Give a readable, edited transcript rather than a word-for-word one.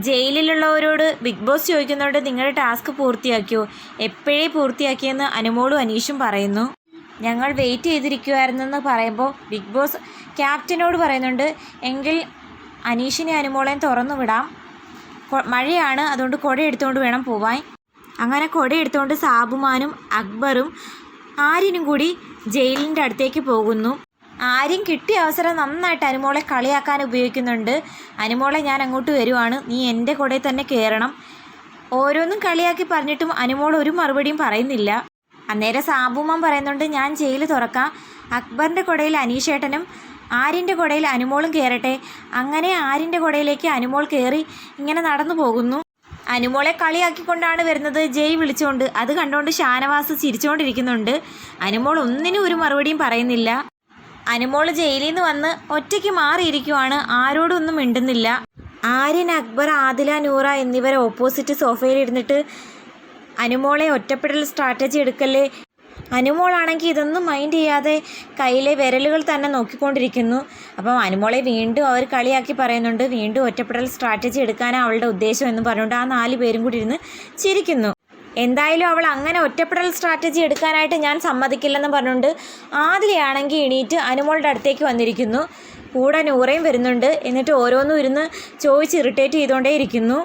ജയിലിലുള്ളവരോട് big boss ചോദിക്കുന്നുണ്ട്, നിങ്ങളുടെ task പൂർത്തിയാക്കിയോ? എപ്പോഴേ പൂർത്തിയാക്കിയെന്ന് അനുമോളും അനീഷും പറയുന്നു. ഞങ്ങൾ വെയിറ്റ് ചെയ്തിരിക്കുമായിരുന്നെന്ന് പറയുമ്പോൾ ബിഗ് ബോസ് ക്യാപ്റ്റനോട് പറയുന്നുണ്ട്, എങ്കിൽ അനീഷിനെ അനുമോളെയും തുറന്നു വിടാം, മഴയാണ്, അതുകൊണ്ട് കുട എടുത്തുകൊണ്ട് വേണം പോവാൻ. അങ്ങനെ കുട എടുത്തുകൊണ്ട് സാബുമാനും അക്ബറും ആര്യനും കൂടി ജയിലിൻ്റെ അടുത്തേക്ക് പോകുന്നു. ആര്യൻ കിട്ടിയ അവസരം നന്നായിട്ട് അനുമോളെ കളിയാക്കാൻ ഉപയോഗിക്കുന്നുണ്ട്. അനുമോളെ, ഞാൻ അങ്ങോട്ട് വരുവാണ്, നീ എൻ്റെ കുടയിൽ തന്നെ കയറണം. ഓരോന്നും കളിയാക്കി പറഞ്ഞിട്ടും അനുമോൾ ഒരു മറുപടിയും പറയുന്നില്ല. അന്നേരം സാബുമാൻ പറയുന്നുണ്ട്, ഞാൻ ജയിൽ തുറക്കാം, അക്ബറിൻ്റെ കുടയിൽ അനീഷേട്ടനും ആര്യൻ്റെ കുടയിൽ അനുമോളും കയറട്ടെ. അങ്ങനെ ആര്യൻ്റെ കുടയിലേക്ക് അനുമോൾ കയറി ഇങ്ങനെ നടന്നു പോകുന്നു. അനുമോളെ കളിയാക്കിക്കൊണ്ടാണ് വരുന്നത്, ജയ് വിളിച്ചുകൊണ്ട്. അത് കണ്ടുകൊണ്ട് ഷാനവാസ് ചിരിച്ചുകൊണ്ടിരിക്കുന്നുണ്ട്. അനുമോൾ ഒന്നിനും ഒരു മറുപടിയും പറയുന്നില്ല. അനുമോൾ ജയിലിൽ നിന്ന് വന്ന് ഒറ്റയ്ക്ക് മാറിയിരിക്കുവാണ്, ആരോടും ഒന്നും മിണ്ടുന്നില്ല. ആര്യൻ, അക്ബർ, ആദില, നൂറ എന്നിവരെ ഓപ്പോസിറ്റ് സോഫയിലിരുന്നിട്ട് അനുമോളെ ഒറ്റപ്പെടൽ സ്ട്രാറ്റജി എടുക്കല്ലേ. അനുമോളാണെങ്കിൽ ഇതൊന്നും മൈൻഡ് ചെയ്യാതെ കയ്യിലെ വിരലുകൾ തന്നെ നോക്കിക്കൊണ്ടിരിക്കുന്നു. അപ്പം അനുമോളെ വീണ്ടും അവർ കളിയാക്കി പറയുന്നുണ്ട്, വീണ്ടും ഒറ്റപ്പെടൽ സ്ട്രാറ്റജി എടുക്കാനാണ് അവളുടെ ഉദ്ദേശം എന്ന് പറഞ്ഞുകൊണ്ട് ആ 4 പേരും കൂടി ഇരുന്ന് ചിരിക്കുന്നു. എന്തായാലും അവൾ അങ്ങനെ ഒറ്റപ്പെടൽ സ്ട്രാറ്റജി എടുക്കാനായിട്ട് ഞാൻ സമ്മതിക്കില്ലെന്ന് പറഞ്ഞുകൊണ്ട് ആദിലയാണെങ്കിൽ എണീറ്റ് അനുമോളുടെ അടുത്തേക്ക് വന്നിരിക്കുന്നു. കൂടെ നൂറയും വരുന്നുണ്ട്. എന്നിട്ട് ഓരോന്നും ഇരുന്ന് ചോദിച്ച് ഇറിറ്റേറ്റ് ചെയ്തുകൊണ്ടേ ഇരിക്കുന്നു.